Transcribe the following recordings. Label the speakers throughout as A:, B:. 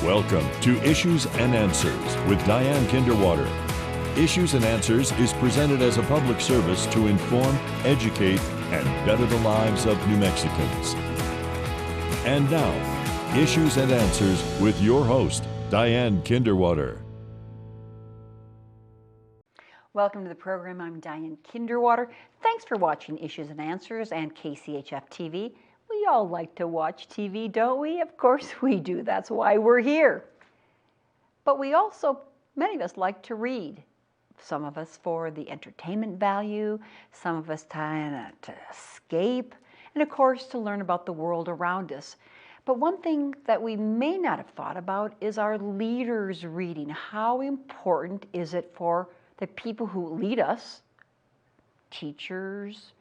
A: Welcome to Issues and Answers with Diane Kinderwater. Issues and Answers is presented as a public service to inform, educate, and better the lives of New Mexicans. And now, Issues and Answers with your host, Diane Kinderwater.
B: Welcome to the program. I'm Diane Kinderwater. Thanks for watching Issues and Answers and KCHF TV. We all like to watch TV, don't we? Of course we do. That's why we're here. But we also, many of us like to read. Some of us for the entertainment value, some of us to escape, and of course to learn about the world around us. But one thing that we may not have thought about is our leaders reading. How important is it for the people who lead us, teachers,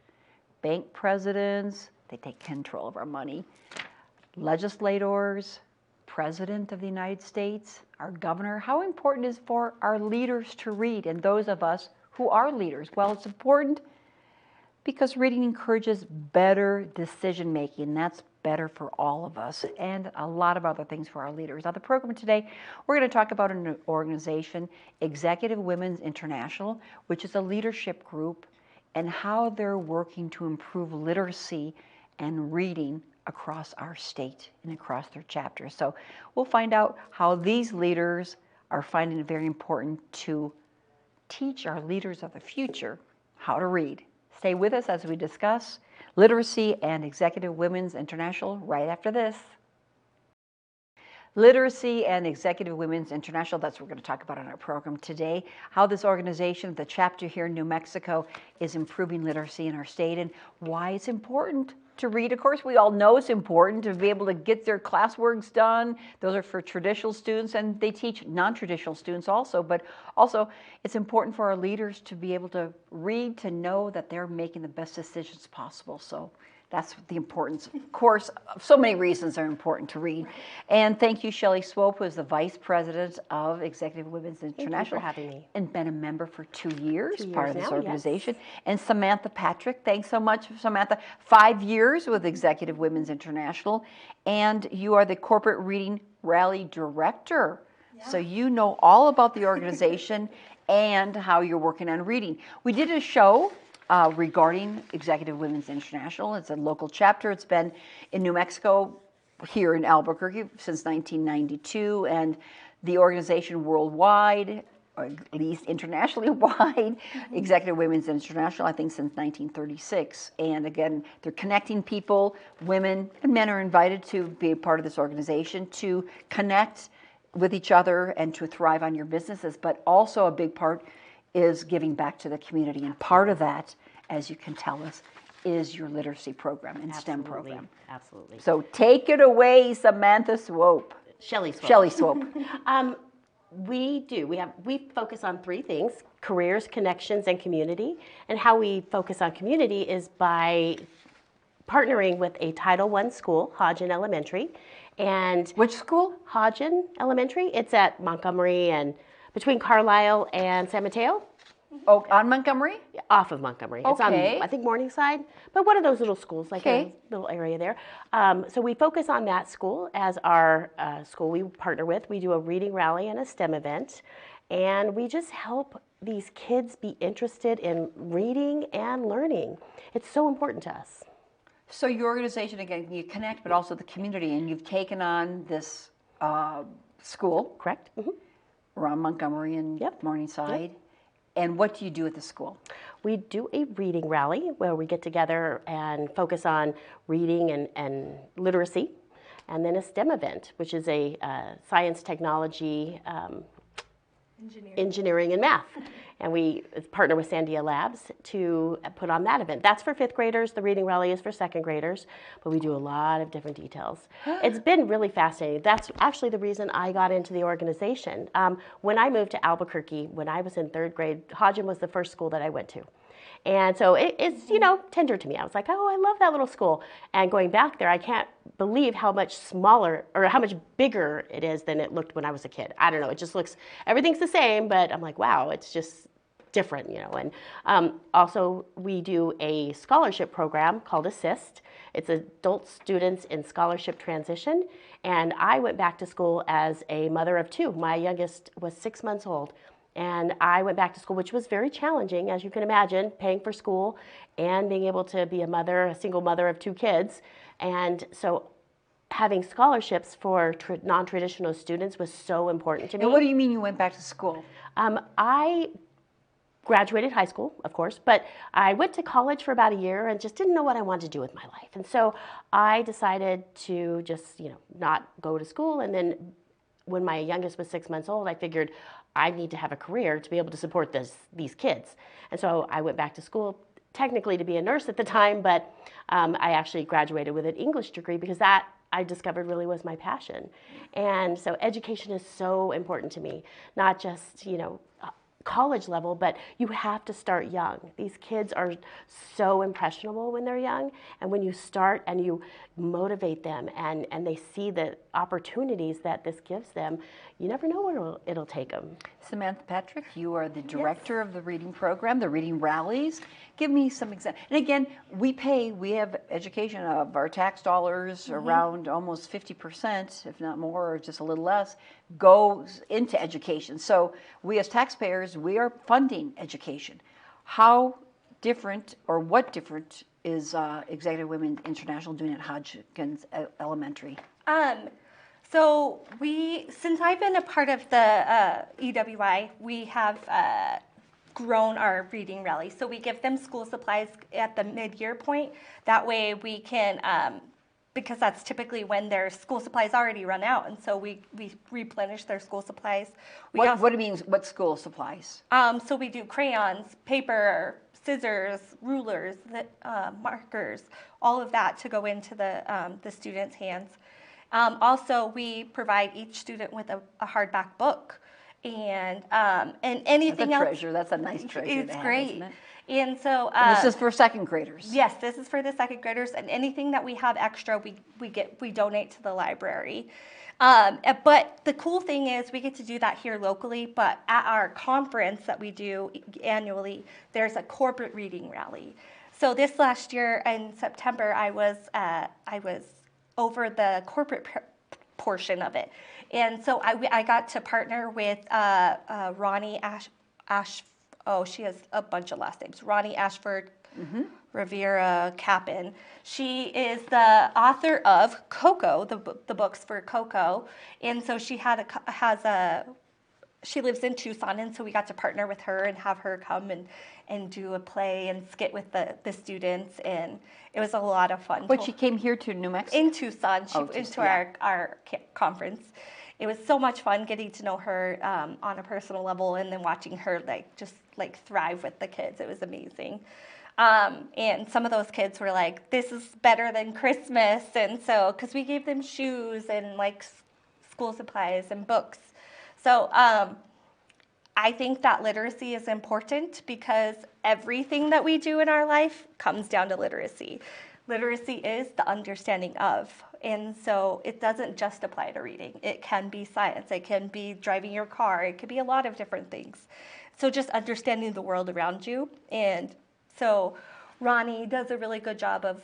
B: bank presidents, they take control of our money, legislators, President of the United States, our governor, how important is it for our leaders to read and those of us who are leaders? Well, it's important because reading encourages better decision making. That's better for all of us and a lot of other things for our leaders. On the program today, we're going to talk about an organization, Executive Women's International, which is a leadership group, and how they're working to improve literacy and reading across our state and across their chapters. So we'll find out how these leaders are finding it very important to teach our leaders of the future how to read. Stay with us as we discuss literacy and Executive Women's International right after this. Literacy and Executive Women's International, that's what we're going to talk about on our program today, how this organization, the chapter here in New Mexico, is improving literacy in our state and why it's important to read. Of course, we all know it's important to be able to get their classworks done. Those are for traditional students, and they teach non-traditional students also. But also, it's important for our leaders to be able to read, to know that they're making the best decisions possible. So that's the importance. Of course, so many reasons are important to read. And thank you, Shelley Swope, who is the Vice President of Executive Women's International.
C: Thank you for having me.
B: And been a member for 2 years, part of this
C: now,
B: organization.
C: Yes.
B: And Samantha Patrick, thanks so much, Samantha. 5 years with Executive Women's International. And you are the Corporate Reading Rally Director. Yeah. So you know all about the organization and how you're working on reading. We did a show regarding Executive Women's International. It's a local chapter. It's been in New Mexico, here in Albuquerque, since 1992, and the organization worldwide, or at least internationally wide, Executive Women's International, I think since 1936. And again, they're connecting people, women and men are invited to be a part of this organization to connect with each other and to thrive on your businesses, but also a big part is giving back to the community. And part of that, as you can tell us, is your literacy program and STEM program.
C: Absolutely.
B: So take it away, Samantha Swope.
C: Shelley Swope.
B: Shelley Swope.
C: We focus on 3 things: careers, connections, and community. And how we focus on community is by partnering with a Title I school, Hodgen Elementary. And
B: Which school?
C: Hodgen Elementary. It's at Montgomery and between Carlisle and San Mateo.
B: Oh, on Montgomery?
C: Off of Montgomery. It's
B: Okay.
C: on, I think, Morningside, but one of those little schools, like
B: Okay.
C: a little area there. So we focus on that school as our school we partner with. We do a reading rally and a STEM event, and we just help these kids be interested in reading and learning. It's so important to us.
B: So your organization, again, you connect, but also the community, and you've taken on this school
C: Correct? Mm-hmm.
B: around Montgomery and
C: Yep.
B: Morningside. Yep. And what do you do at the school?
C: We do a reading rally where we get together and focus on reading and literacy, and then a STEM event, which is a science, technology, engineering and math. And we partner with Sandia Labs to put on that event. That's for 5th graders. The reading rally is for 2nd graders, but we do a lot of different details. It's been really fascinating. That's actually the reason I got into the organization. When I moved to Albuquerque, when I was in 3rd grade, Hodgen was the first school that I went to. And so it's, tender to me. I was like, oh, I love that little school. And going back there, I can't believe how much smaller or how much bigger it is than it looked when I was a kid. I don't know. It just looks, everything's the same, but I'm like, wow, it's just different, And also we do a scholarship program called Assist. It's adult students in scholarship transition. And I went back to school as a mother of two. My youngest was 6 months old. And I went back to school, which was very challenging, as you can imagine, paying for school and being able to be a mother, a single mother of two kids. And so having scholarships for non-traditional students was so important to me.
B: And what do you mean you went back to school?
C: I graduated high school, of course, but I went to college for about a year and just didn't know what I wanted to do with my life. And so I decided to just, not go to school. And then when my youngest was 6 months old, I figured I need to have a career to be able to support these kids. And so I went back to school, technically to be a nurse at the time, but I actually graduated with an English degree because that I discovered really was my passion. And so education is so important to me, not just, college level, but you have to start young. These kids are so impressionable when they're young, and when you start and you motivate them and they see the opportunities that this gives them, you never know where it'll take them.
B: Samantha Patrick, you are the director of the reading program, the reading rallies. Give me some examples. And again, we have education of our tax dollars, around almost 50%, if not more, or just a little less, goes into education. So we as taxpayers, we are funding education. How different, or what different is Executive Women International doing at Hodgkins Elementary?
D: So since I've been a part of the EWI, we have grown our reading rally. So we give them school supplies at the mid-year point. That way we can, because that's typically when their school supplies already run out, and so we replenish their school supplies.
B: What do you mean, what school supplies?
D: So we do crayons, paper, scissors, rulers, markers, all of that to go into the students' hands. Also, we provide each student with a hardback book, and anything
B: That's a
D: else.
B: treasure. That's a nice treasure.
D: It's
B: to have,
D: great.
B: isn't it?
D: And so
B: And this is for second graders.
D: Yes, this is for the second graders, and anything that we have extra, we donate to the library. But the cool thing is we get to do that here locally, but at our conference that we do annually, there's a corporate reading rally. So this last year in September, I was over the corporate portion of it. And so I got to partner with Ronnie she has a bunch of last names. Ronnie Ashford Rivera Capin. She is the author of Coco, the books for Coco. And so she she lives in Tucson, and so we got to partner with her and have her come and do a play and skit with the students, and it was a lot of fun.
B: But she came here to New Mexico?
D: In Tucson. She went to our conference. It was so much fun getting to know her on a personal level, and then watching her just thrive with the kids. It was amazing. And some of those kids were like, this is better than Christmas. And so, because we gave them shoes and school supplies and books. So I think that literacy is important because everything that we do in our life comes down to literacy. Literacy is the understanding of. And so it doesn't just apply to reading. It can be science. It can be driving your car. It could be a lot of different things. So just understanding the world around you. And so Ronnie does a really good job of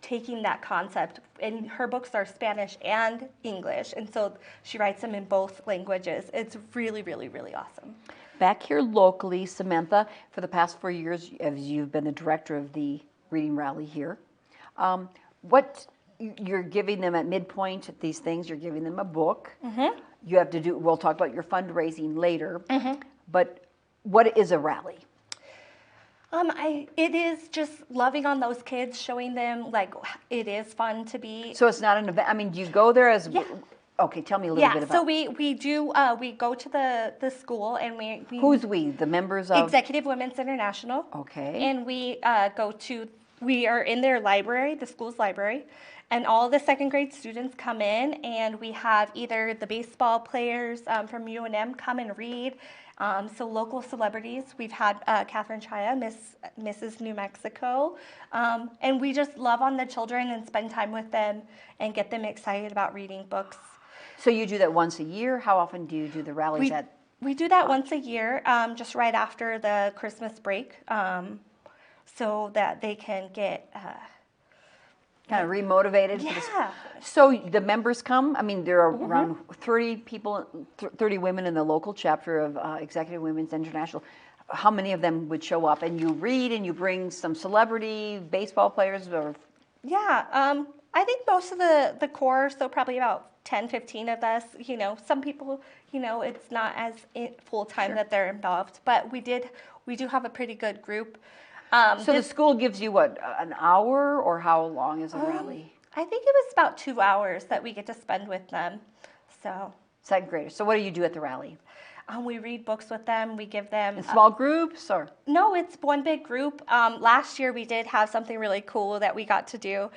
D: taking that concept. And her books are Spanish and English. And so she writes them in both languages. It's really, really, really awesome.
B: Back here locally, Samantha, for the past 4 years, as you've been the director of the reading rally here, what you're giving them at midpoint, these things, you're giving them a book. You have to do, we'll talk about your fundraising later, but what is a rally?
D: It is just loving on those kids, showing them it is fun to be.
B: So it's not an event, I mean, do you go there as, okay, tell me a little bit about.
D: So we do, we go to the school, and we
B: Who's we, the members of?
D: Executive Women's International.
B: Okay.
D: And we are in their library, the school's library, and all the second grade students come in, and we have either the baseball players from UNM come and read, so local celebrities. We've had Catherine Chaya, Mrs. New Mexico, and we just love on the children and spend time with them and get them excited about reading books.
B: So you do that once a year? How often do you do the rallies
D: We do that once a year, just right after the Christmas break, so that they can get
B: kind of remotivated.
D: Yeah.
B: So the members come. I mean, there are around 30 people, 30 women in the local chapter of Executive Women's International. How many of them would show up? And you read, and you bring some celebrity baseball players, or
D: Yeah, I think most of the core, so probably about 10, 15 of us, some people, it's not as full-time that they're involved, but we do have a pretty good group.
B: So the school gives you what, an hour, or how long is a rally?
D: I think it was about 2 hours that we get to spend with them. So
B: Second graders. So what do you do at the rally?
D: we read books with them. We give them
B: In small groups, or?
D: No, it's one big group. Last year we did have something really cool that we got to do.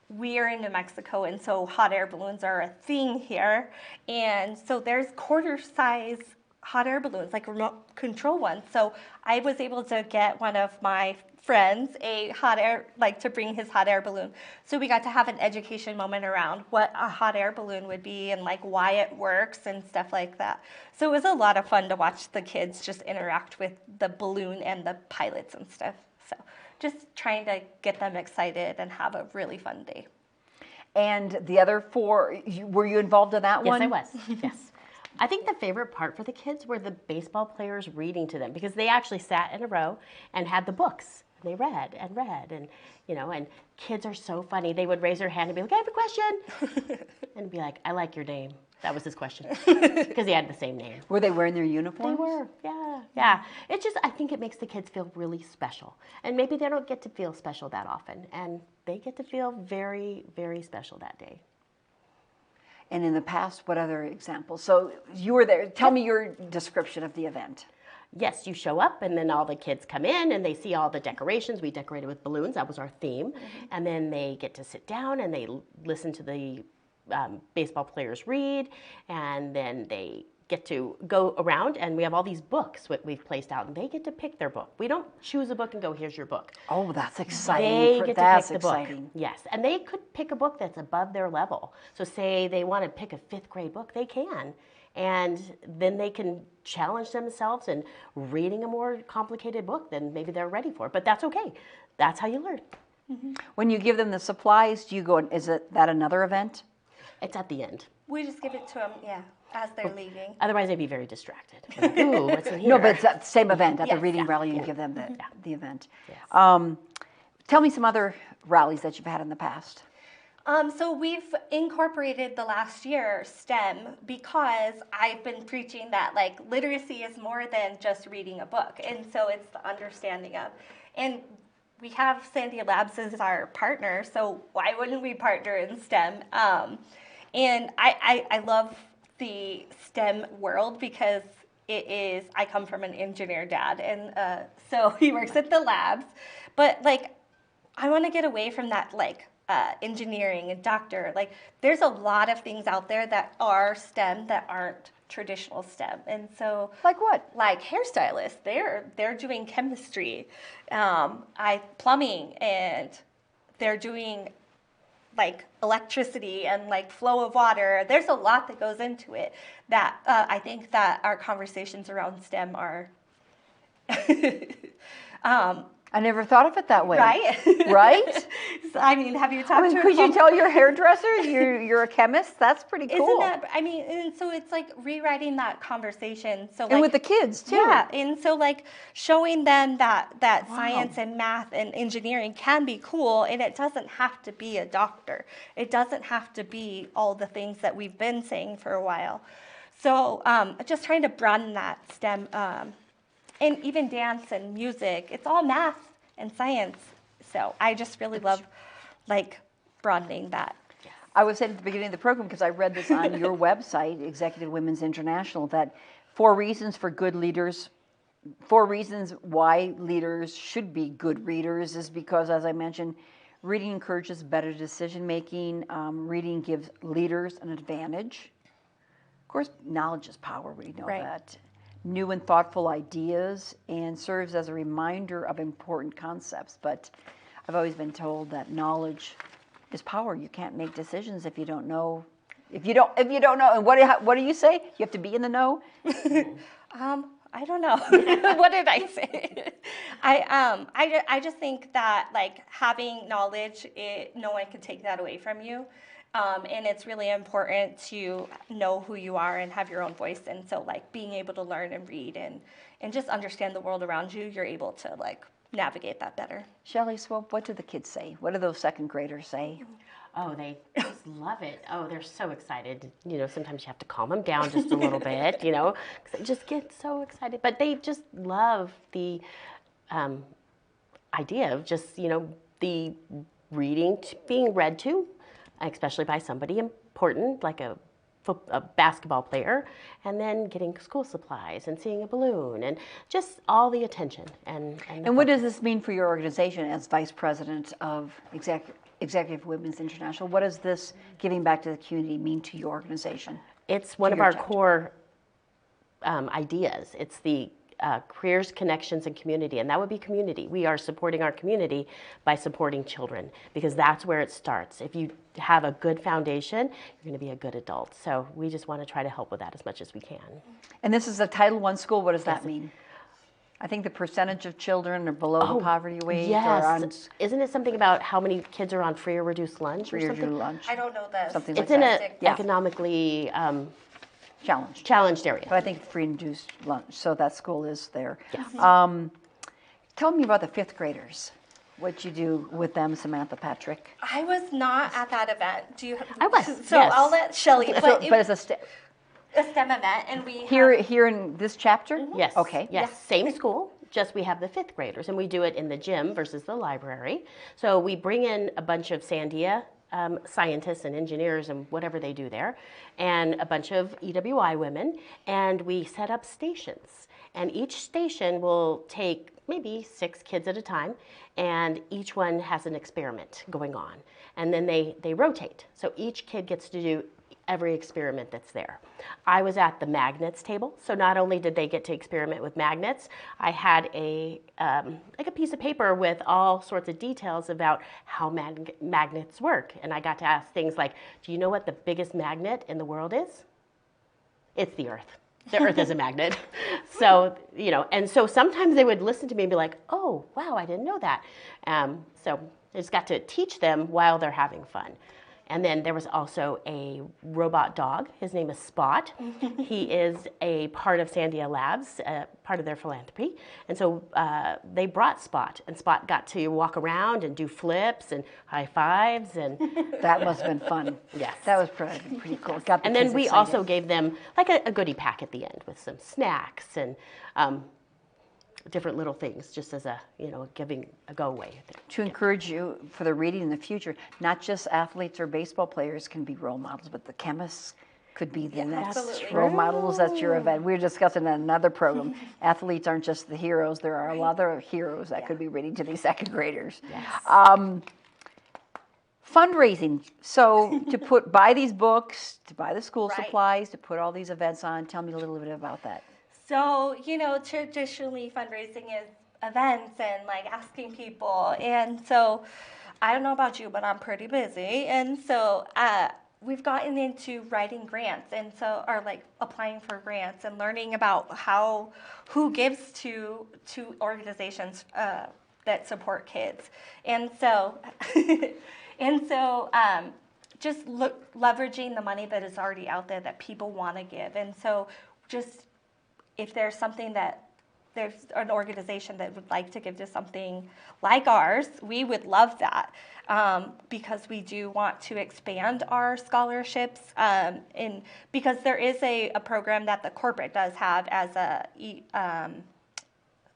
D: We are in New Mexico, and so hot air balloons are a thing here. And so there's quarter-size hot air balloons, like remote control ones. So I was able to get one of my friends to bring his hot air balloon. So we got to have an education moment around what a hot air balloon would be and like why it works and stuff like that. So it was a lot of fun to watch the kids just interact with the balloon and the pilots and stuff. So just trying to get them excited and have a really fun day.
B: And the other four, were you involved in that
C: Yes,
B: one?
C: I was. Yes. I think the favorite part for the kids were the baseball players reading to them, because they actually sat in a row and had the books. They read, and and kids are so funny. They would raise their hand and be like, I have a question. And be like, I like your name. That was his question. Because he had the same name.
B: Were they wearing their uniforms?
C: They were, yeah. It's just, I think it makes the kids feel really special. And maybe they don't get to feel special that often. And they get to feel very, very special that day.
B: And in the past, what other examples? So you were there. Tell me your description of the event.
C: Yes, you show up, and then all the kids come in and they see all the decorations. We decorated with balloons. That was our theme. And then they get to sit down and they listen to the baseball players read, and then they get to go around, and we have all these books that we've placed out, and they get to pick their book. We don't choose a book and go, here's your book.
B: Oh, that's exciting.
C: They get
B: That's
C: to pick the
B: exciting.
C: book. Yes, and they could pick a book that's above their level. So say they want to pick a 5th grade book, they can. And then they can challenge themselves in reading a more complicated book than maybe they're ready for. But that's okay. That's how you learn.
B: When you give them the supplies, do you go, is that another event?
C: It's at the end.
D: We just give it to them, as they're leaving.
C: Otherwise, they'd be very distracted. Like, ooh, what's in here?
B: No, but it's that same event at the
D: Yes,
B: reading rally. You
C: yeah.
B: give them the event.
C: Yes.
B: Tell me some other rallies that you've had in the past.
D: So we've incorporated the last year STEM because I've been preaching that like literacy is more than just reading a book. And so it's the understanding of, and we have Sandia Labs as our partner, so why wouldn't we partner in STEM? And I love the STEM world because I come from an engineer dad, and so he works at the labs, but like, I want to get away from that, like, engineering and doctor. Like, there's a lot of things out there that are STEM that aren't traditional STEM, and so
B: Like what?
D: like hairstylists, they're doing chemistry, plumbing, and they're doing like electricity and like flow of water. There's a lot that goes into it that I think that our conversations around STEM are
B: I never thought of it that way.
D: right.
B: Right?
D: So, I mean, have you talked
B: I mean,
D: to a
B: could you
D: plumber?
B: tell your hairdresser you're a chemist? That's pretty cool.
D: Isn't that? I mean, and so it's like rewriting that conversation. So
B: and
D: like,
B: with the kids too.
D: yeah, and so like showing them that science and math and engineering can be cool, and it doesn't have to be a doctor. It doesn't have to be all the things that we've been saying for a while. So just trying to broaden that STEM, and even dance and music. It's all math and science. So I just really love like broadening that.
B: I was saying at the beginning of the program, because I read this on your website, Executive Women's International, that 4 reasons why leaders should be good readers is because, as I mentioned, reading encourages better decision making. Reading gives leaders an advantage. Of course, knowledge is power. We know
D: Right.
B: that. New and thoughtful ideas, and serves as a reminder of important concepts. But I've always been told that knowledge is power. You can't make decisions if you don't know. If you don't know, and what do you say? You have to be in the know.
D: I don't know. What did I say? I just think that like having knowledge, no one can take that away from you. And it's really important to know who you are and have your own voice. And so like being able to learn and read and just understand the world around you, you're able to like navigate that better.
B: Shelley, so what do the kids say? What do those second graders say?
C: Oh, they just love it. Oh, they're so excited. You know, sometimes you have to calm them down just a little bit, you know, because they just get so excited. But they just love the idea of just, you know, the reading, being read to, especially by somebody important, like a basketball player, and then getting school supplies and seeing a balloon and just all the attention. And
B: what does this mean for your organization as vice president of Executive Women's International? What does this giving back to the community mean to your organization?
C: It's one of our
B: chapter?
C: core ideas. It's the careers, connections, and community, and that would be community. We are supporting our community by supporting children because that's where it starts. If you have a good foundation, you're going to be a good adult. So we just want to try to help with that as much as we can.
B: And this is a Title I school. What does that mean? I think the percentage of children are below the poverty wage.
C: Yes.
B: Or on
C: Isn't it something about how many kids are on free or reduced lunch
B: free
C: or
B: or
C: something?
B: reduced lunch.
D: I don't know this.
B: Something
C: It's
B: like
C: in
B: that.
C: an
B: Yeah.
C: economically
B: Challenged.
C: challenged area.
B: But I think free and reduced lunch. So that school is there.
C: Yes.
B: Tell me about the fifth graders. What you do with them, Samantha Patrick.
D: I was not at that event. Do you?
C: I was,
D: So
C: yes.
D: I'll let Shelley. But,
B: But it's a
D: a STEM event, and we
B: here in this chapter.
C: Yes.
B: Okay.
C: Yes. Same school, just we have the fifth graders, and we do it in the gym versus the library. So we bring in a bunch of Sandia scientists and engineers and whatever they do there, and a bunch of EWI women, and we set up stations. And each station will take maybe 6 kids at a time, and each one has an experiment going on. And then they rotate. So each kid gets to do every experiment that's there. I was at the magnets table, so not only did they get to experiment with magnets, I had like a piece of paper with all sorts of details about how magnets work, and I got to ask things like, do you know what the biggest magnet in the world is? It's the Earth. The Earth is a magnet. So, you know, and so sometimes they would listen to me and be like, oh, wow, I didn't know that. So I just got to teach them while they're having fun. And then there was also a robot dog. His name is Spot. He is a part of Sandia Labs, part of their philanthropy. And so they brought Spot, and Spot got to walk around and do flips and high fives. And
B: That must have been fun.
C: Yes.
B: That was pretty cool. Got the
C: and then
B: kids
C: we
B: excited.
C: also gave them like a goodie pack at the end with some snacks and different little things, just as a, you know, giving a go away.
B: to encourage you for the reading in the future. Not just athletes or baseball players can be role models, but the chemists could be the next
D: absolutely.
B: role models. That's your event. We were discussing in another program. Athletes aren't just the heroes. There are a lot of other heroes that could be reading to these second graders.
C: Yes.
B: Fundraising. So to buy these books, to buy the school
D: Right.
B: supplies, to put all these events on. Tell me a little bit about that.
D: So, you know, traditionally fundraising is events and like asking people. And so I don't know about you, but I'm pretty busy. And so we've gotten into writing grants and so or like applying for grants and learning about who gives to organizations that support kids. And so just leveraging the money that is already out there that people want to give. And so just if there's something that there's an organization that would like to give to something like ours, we would love that because we do want to expand our scholarships. Because there is a program that the corporate does have as a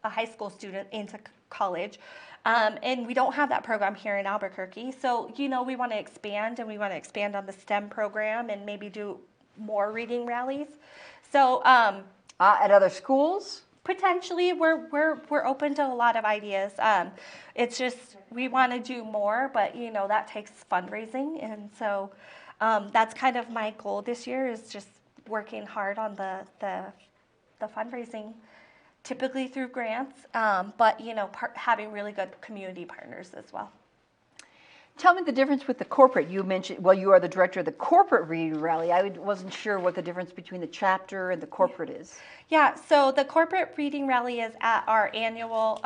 D: high school student into college. And we don't have that program here in Albuquerque. So, you know, we want to expand, and we want to expand on the STEM program and maybe do more reading rallies. So,
B: At other schools?
D: potentially, we're open to a lot of ideas. It's just we want to do more, but you know that takes fundraising, and so that's kind of my goal this year is just working hard on the fundraising, typically through grants, but you know having really good community partners as well.
B: Tell me the difference with the corporate. You mentioned, well, you are the director of the corporate reading rally. Wasn't sure what the difference between the chapter and the corporate is.
D: Yeah, so the corporate reading rally is at our annual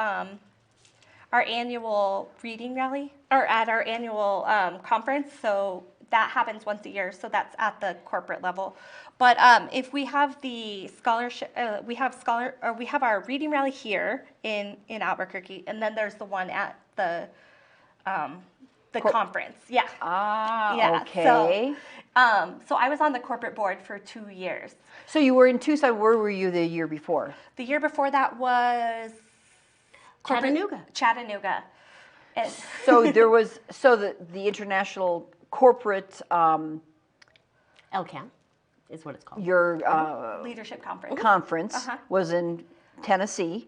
D: reading rally, or at our annual conference. So that happens once a year. So that's at the corporate level. But if we have the scholarship, we have our reading rally here in Albuquerque, and then there's the one at the conference. Yeah.
B: Ah,
D: Yeah.
B: okay.
D: So I was on the corporate board for 2 years.
B: So you were in Tucson. Where were you the year before?
D: The year before that was Chattanooga. And
B: So there was the international corporate
C: LCAM is what it's called.
B: your
D: leadership conference.
B: conference was in Tennessee.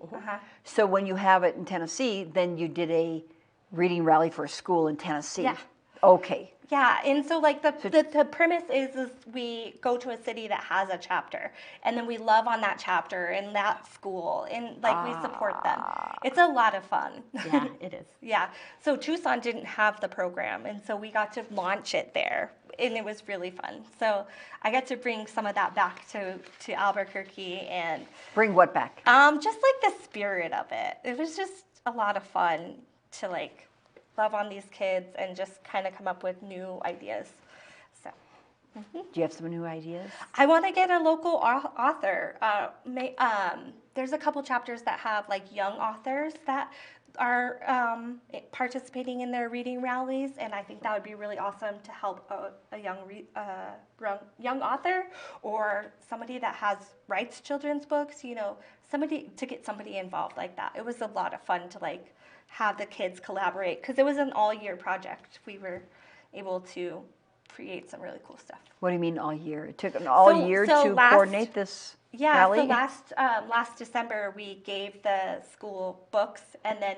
B: So when you have it in Tennessee, then you did a reading rally for a school in Tennessee.
D: Yeah.
B: Okay.
D: Yeah, and so like the premise is we go to a city that has a chapter, and then we love on that chapter and that school, and like we support them. It's a lot of fun.
C: Yeah, it is.
D: Yeah, so Tucson didn't have the program, and so we got to launch it there, and it was really fun. So I got to bring some of that back to Albuquerque, and
B: Bring what back?
D: just like the spirit of it. It was just a lot of fun to like love on these kids and just kind of come up with new ideas. So
B: Do you have some new ideas?
D: I want to get a local author. There's a couple chapters that have like young authors that are participating in their reading rallies, and I think that would be really awesome to help a young author or somebody that writes children's books. You know, to get somebody involved like that. It was a lot of fun to like have the kids collaborate because it was an all-year project. We were able to create some really cool stuff.
B: What do you mean all year? It took an all year to coordinate this rally?
D: Yeah, so last December we gave the school books, and then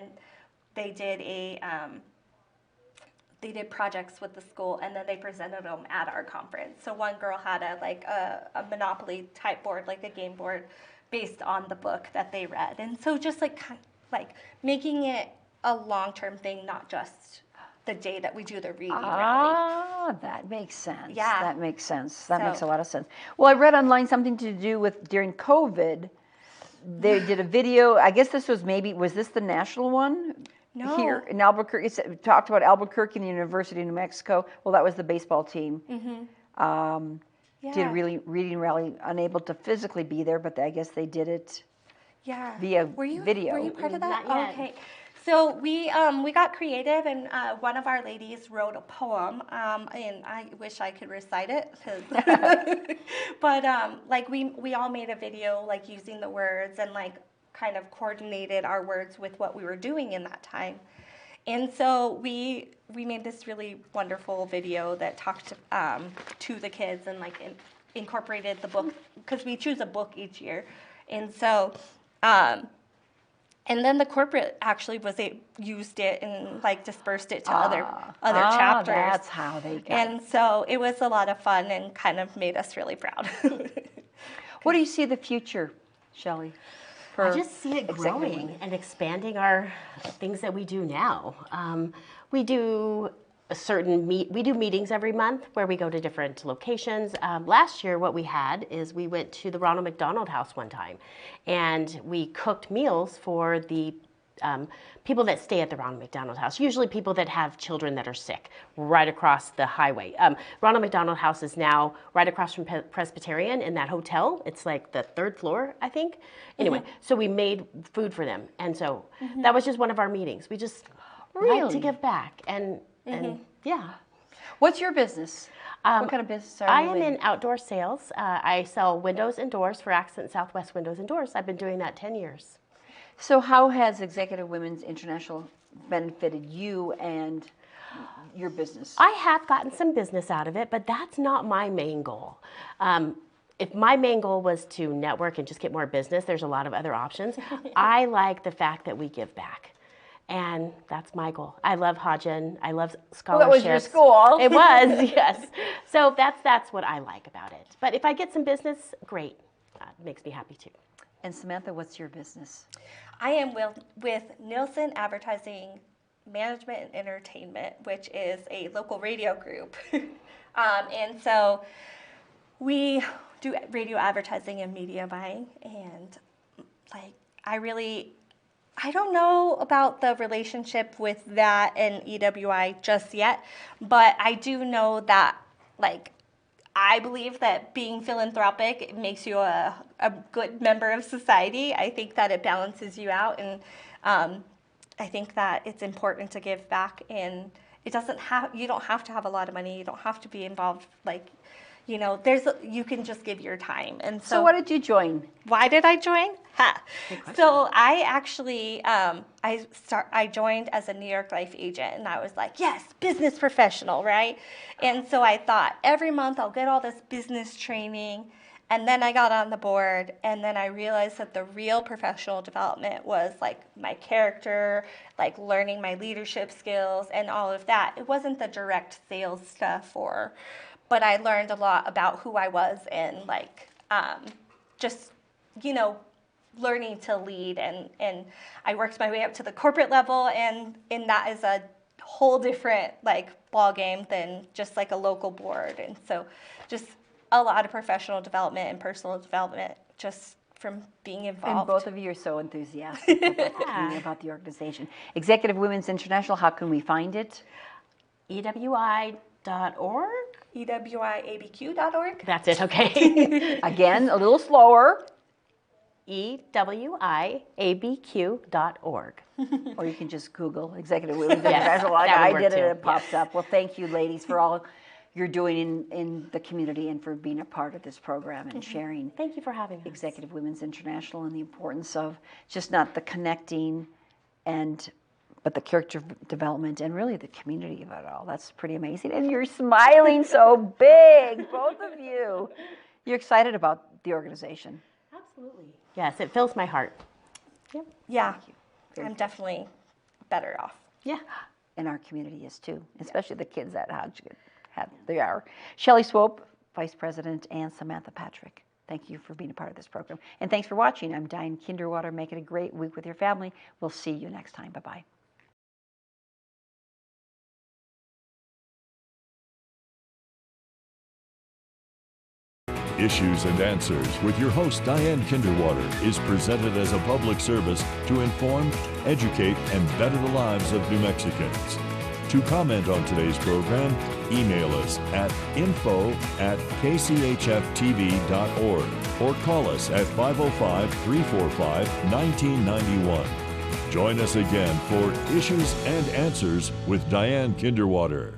D: they did they did projects with the school, and then they presented them at our conference. So one girl had a Monopoly type board, like a game board, based on the book that they read, and so just like making it a long-term thing, not just the day that we do the reading rally.
B: That makes sense.
D: Yeah.
B: That makes sense. That makes a lot of sense. Well, I read online something to do with during COVID, they did a video. I guess this was this the national one?
D: No.
B: Here in Albuquerque. It talked about Albuquerque and the University of New Mexico. Well, that was the baseball team. Did a reading rally, unable to physically be there, but I guess they did it via video.
D: Were you part of that?
C: Not yet.
D: Okay. So we got creative, and one of our ladies wrote a poem, and I wish I could recite it, but like we all made a video like using the words and like kind of coordinated our words with what we were doing in that time, and so we made this really wonderful video that talked to the kids and like incorporated the book because we choose a book each year, and so. And then the corporate actually used it and like dispersed it to other chapters.
B: That's how they got
D: And so it was a lot of fun and kind of made us really proud.
B: What do you see the future, Shelley?
C: I just see it growing and expanding our things that we do now. We do we do meetings every month where we go to different locations. Last year, what we had is we went to the Ronald McDonald House one time, and we cooked meals for the people that stay at the Ronald McDonald House, usually people that have children that are sick, right across the highway. Ronald McDonald House is now right across from Presbyterian in that hotel. It's like the 3rd floor, I think. Anyway, so we made food for them, and so that was just one of our meetings. We just like to give back, and yeah.
B: What's your business? What kind of business are you in?
C: I am in outdoor sales. I sell windows and doors for Accent Southwest Windows and Doors. I've been doing that 10 years.
B: So how has Executive Women's International benefited you and your business?
C: I have gotten some business out of it, but that's not my main goal. If my main goal was to network and just get more business, there's a lot of other options. I like the fact that we give back. And that's my goal. I love Hodgen. I love scholarships.
B: Well, that was your school.
C: It was, yes. So that's what I like about it. But if I get some business, great. It makes me happy too.
B: And Samantha, what's your business?
D: I am with Nielsen Advertising Management and Entertainment, which is a local radio group. And so we do radio advertising and media buying, and like I don't know about the relationship with that and EWI just yet, but I do know that like I believe that being philanthropic makes you a good member of society. I think that it balances you out, and I think that it's important to give back, and you don't have to have a lot of money. You don't have to be involved, like, you know, you can just give your time. And
B: So what did you join?
D: why did I join? So I actually, I joined as a New York Life agent, and I was like, yes, business professional, right? And so I thought every month I'll get all this business training, and then I got on the board, and then I realized that the real professional development was like my character, like learning my leadership skills and all of that. It wasn't the direct sales stuff, but I learned a lot about who I was, and like just, you know, learning to lead, and I worked my way up to the corporate level, and that is a whole different like ball game than just like a local board. And so just a lot of professional development and personal development just from being involved.
B: And both of you are so enthusiastic about the organization. Executive Women's International, how can we find it?
C: EWI.org?
D: EWIABQ.org.
C: That's it, okay.
B: Again, a little slower.
C: EWIABQ.org.
B: Or you can just Google Executive Women's International like I did, and it pops up. Well, thank you, ladies, for all you're doing in the community and for being a part of this program and sharing.
C: Thank you for having us.
B: Executive Women's International and the importance of just not the connecting but the character development and really the community of it all. That's pretty amazing. And you're smiling so big, both of you. You're excited about the organization.
C: Absolutely. Yes, it fills my heart. Yep.
D: Yeah, I'm definitely better off.
C: Yeah.
B: And our community is too, especially the kids at Hodgkin. They are. Shelley Swope, Vice President, and Samantha Patrick. Thank you for being a part of this program. And thanks for watching. I'm Diane Kinderwater. Make it a great week with your family. We'll see you next time. Bye-bye.
A: Issues and Answers with your host Diane Kinderwater is presented as a public service to inform, educate, and better the lives of New Mexicans. To comment on today's program, email us at info@kchftv.org or call us at 505-345-1991. Join us again for Issues and Answers with Diane Kinderwater.